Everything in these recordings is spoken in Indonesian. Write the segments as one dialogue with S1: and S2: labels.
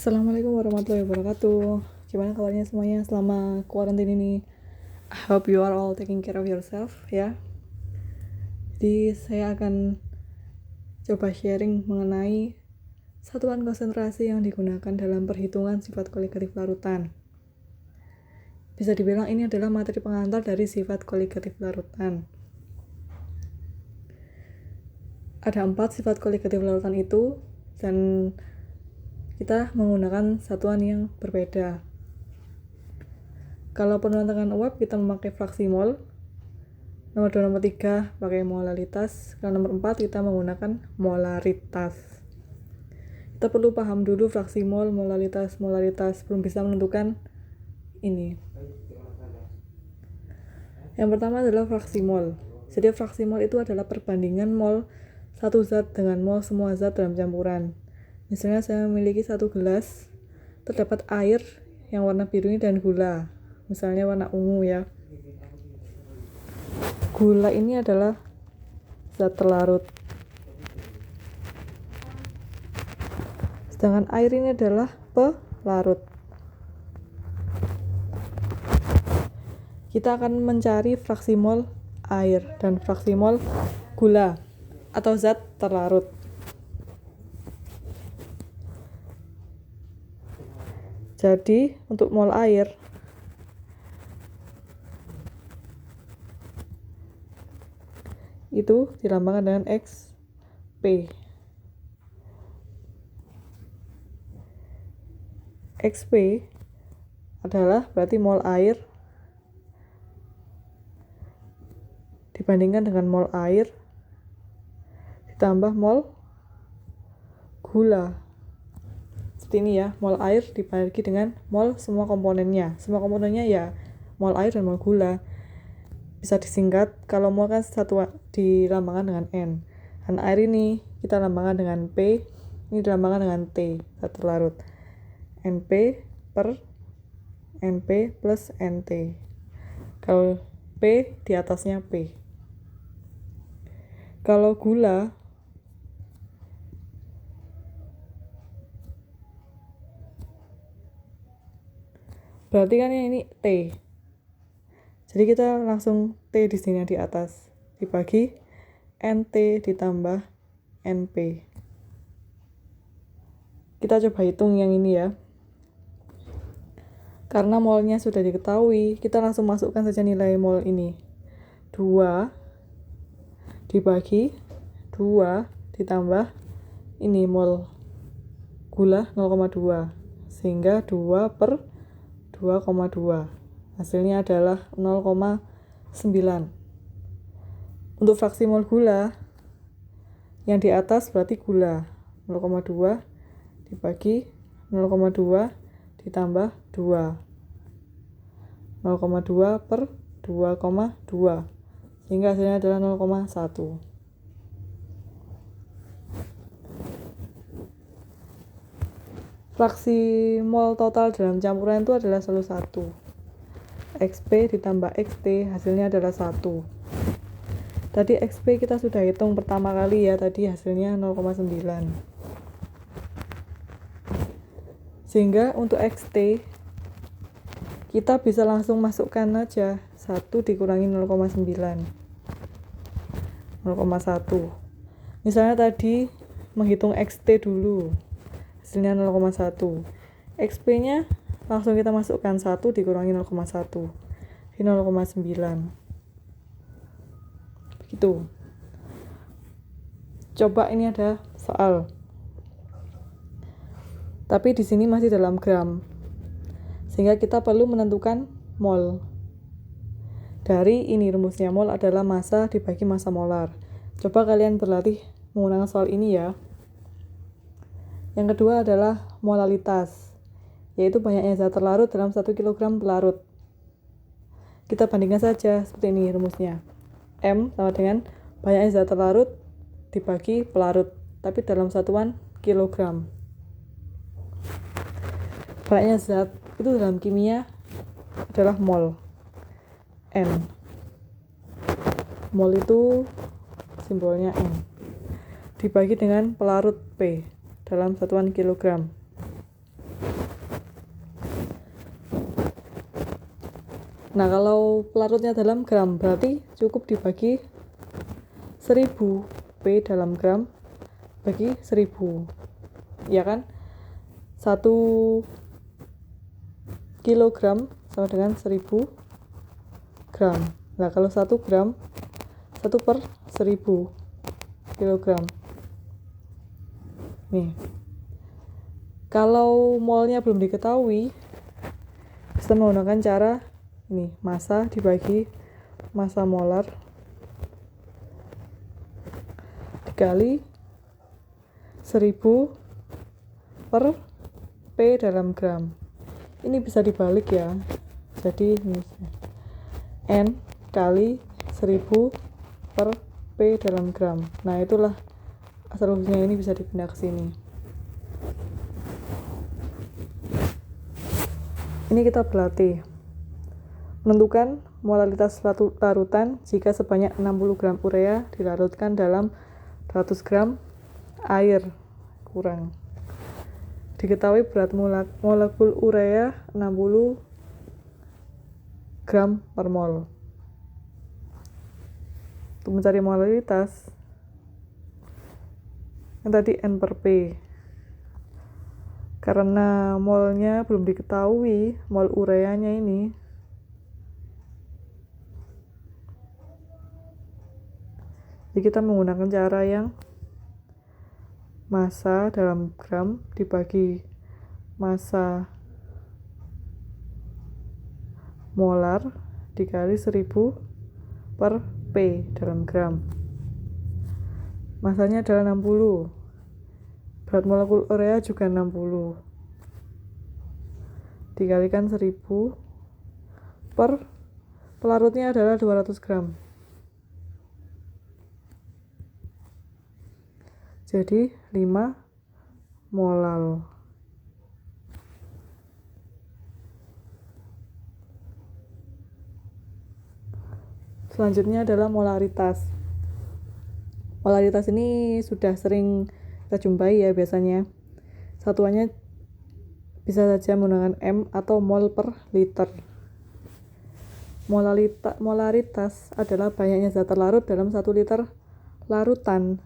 S1: Assalamualaikum warahmatullahi wabarakatuh. Gimana kabarnya semuanya selama kuarantin ini? I hope you are all taking care of yourself ya. Jadi saya akan coba sharing mengenai satuan konsentrasi yang digunakan dalam perhitungan sifat koligatif larutan. Bisa dibilang ini adalah materi pengantar dari sifat koligatif larutan. Ada 4 sifat koligatif larutan itu dan kita menggunakan satuan yang berbeda. Kalau penulisan web kita memakai fraksi mol. Nomor 2, nomor 3 pakai molalitas. Kalau nomor 4 kita menggunakan molaritas. Kita perlu paham dulu fraksi mol, molalitas, belum bisa menentukan ini. Yang pertama adalah fraksi mol. Jadi fraksi mol itu adalah perbandingan mol satu zat dengan mol semua zat dalam campuran. Misalnya saya memiliki satu gelas, terdapat air yang warna biru ini dan gula, misalnya warna ungu ya. Gula ini adalah zat terlarut, sedangkan air ini adalah pelarut. Kita akan mencari fraksi mol air dan fraksi mol gula atau zat terlarut. Jadi untuk mol air itu dilambangkan dengan XP. XP adalah berarti mol air dibandingkan dengan mol air ditambah mol gula. Seperti ini ya, mol air dibagi dengan mol semua komponennya. Semua komponennya ya mol air dan mol gula. Bisa disingkat, kalau mol kan satu dilambangkan dengan N. Dan air ini kita lambangkan dengan P, ini dilambangkan dengan T, zat terlarut. NP per NP plus NT. Kalau P di atasnya P. Kalau gula berarti kan ini T. Jadi kita langsung T di sini di atas dibagi NT ditambah NP. Kita coba hitung yang ini ya. Karena molnya sudah diketahui, kita langsung masukkan saja nilai mol ini. 2 dibagi 2 ditambah ini mol gula 0,2. Sehingga 2 per 2,2. Hasilnya adalah 0,9. Untuk fraksi mol gula yang di atas berarti gula 0,2 dibagi 0,2 ditambah 2. 0,2 per 2,2. Sehingga hasilnya adalah 0,1. Fraksi mol total dalam campuran itu adalah selalu 1. XP ditambah XT hasilnya adalah 1. Tadi XP kita sudah hitung pertama kali ya, tadi hasilnya 0,9. Sehingga untuk XT kita bisa langsung masukkan aja 1 dikurangi 0,9. 0,1. Misalnya tadi menghitung XT dulu, hasilnya 0,1. XP-nya langsung kita masukkan 1 dikurangi 0,1. Di 0,9. Begitu. Coba ini ada soal. Tapi di sini masih dalam gram. Sehingga kita perlu menentukan mol. Dari ini rumusnya, mol adalah massa dibagi massa molar. Coba kalian berlatih menggunakan soal ini ya. Yang kedua adalah molalitas, yaitu banyaknya zat terlarut dalam 1 kg pelarut. Kita bandingkan saja seperti ini rumusnya. M sama dengan banyaknya zat terlarut dibagi pelarut, tapi dalam satuan kilogram. Banyaknya zat itu dalam kimia adalah mol. N. Mol itu simbolnya N. Dibagi dengan pelarut P dalam satuan kilogram. Nah, kalau pelarutnya dalam gram berarti cukup dibagi 1000. P dalam gram bagi 1000. Ya kan? 1 kilogram sama dengan 1000 gram. Nah, kalau 1 gram 1/1000 kilogram. Nih. Kalau molnya belum diketahui, bisa menggunakan cara ini, massa dibagi massa molar dikali 1000 per P dalam gram. Ini bisa dibalik ya. Jadi ini N kali 1000 per P dalam gram. Nah, itulah asal usulnya, ini bisa dipindah ke sini. Ini kita berlatih menentukan molaritas larutan jika sebanyak 60 gram urea dilarutkan dalam 100 gram air kurang. Diketahui berat molekul urea 60 gram per mol. Untuk mencari molaritas, yang tadi N per P. Karena molnya belum diketahui, mol ureanya ini, jadi kita menggunakan cara yang massa dalam gram dibagi massa molar dikali 1000 per P dalam gram. Massanya adalah 60. Berat molekul urea juga 60. Dikalikan 1000 per pelarutnya adalah 200 gram. Jadi 5 molal. Selanjutnya adalah molaritas. Molaritas ini sudah sering kita jumpai ya biasanya. Satuannya bisa saja menggunakan M atau mol per liter. Molaritas adalah banyaknya zat terlarut dalam 1 liter larutan.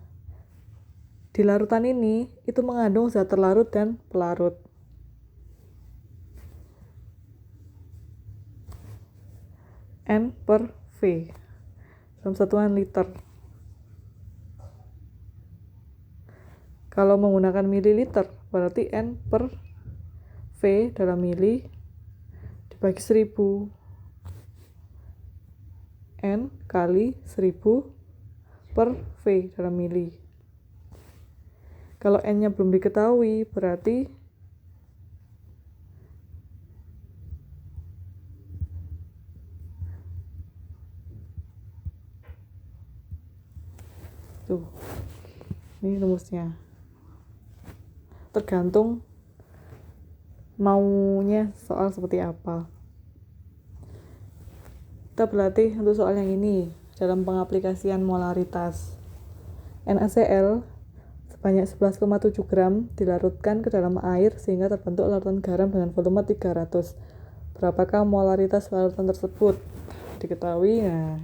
S1: Di larutan ini itu mengandung zat terlarut dan pelarut. N per V dalam satuan liter. Kalau menggunakan mililiter berarti N per V dalam mili dibagi 1000. N kali 1000 per V dalam mili. Kalau N-nya belum diketahui, berarti tuh, ini rumusnya. Tergantung maunya soal seperti apa. Kita berlatih untuk soal yang ini dalam pengaplikasian molaritas. NaCl sebanyak 11,7 gram dilarutkan ke dalam air sehingga terbentuk larutan garam dengan volume 300. Berapakah molaritas larutan tersebut? Diketahui. Nah,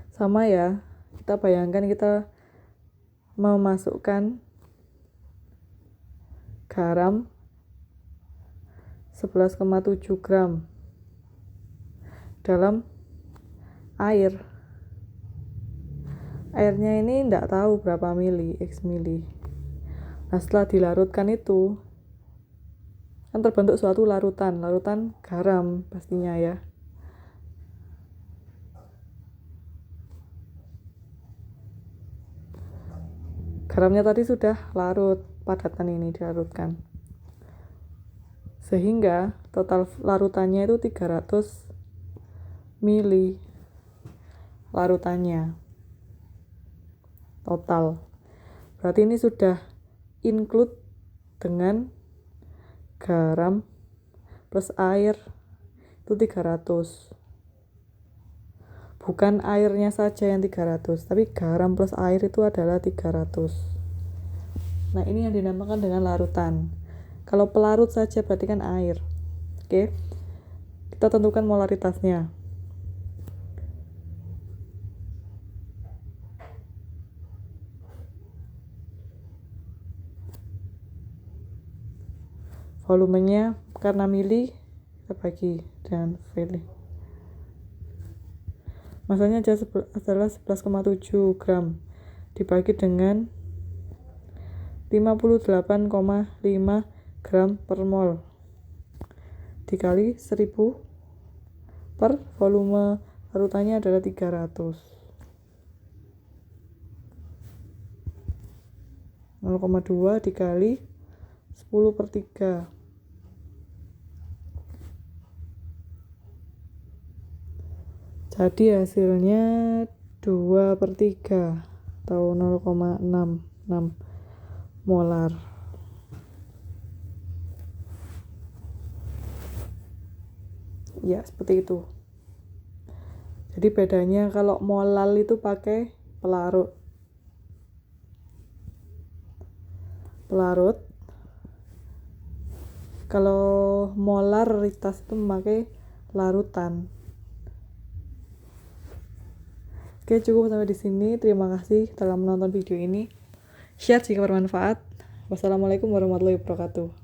S1: sama ya, kita bayangkan kita memasukkan garam 11,7 gram dalam air. Airnya ini tidak tahu berapa mili, x mili. Nah, setelah dilarutkan itu kan terbentuk suatu larutan garam pastinya ya. Garamnya tadi sudah larut, padatan ini dilarutkan. Sehingga total larutannya itu 300 mili larutannya. Total. Berarti ini sudah include dengan garam plus air itu 300. Bukan airnya saja yang 300, tapi garam plus air itu adalah 300. Nah, ini yang dinamakan dengan larutan. Kalau pelarut saja berarti kan air. Oke. Kita tentukan molaritasnya. Volumenya karena mili kita bagi dengan VL. Masanya adalah 11,7 gram dibagi dengan 58,5 gram per mol dikali 1000 per volume larutannya adalah 300. 0,2 dikali 10/3. Jadi hasilnya 2/3 atau 0,66 molar. Ya, seperti itu. Jadi bedanya kalau molal itu pakai pelarut. Kalau molaritas itu memakai larutan. Oke, cukup sampai di sini. Terima kasih telah menonton video ini. Share jika bermanfaat. Wassalamualaikum warahmatullahi wabarakatuh.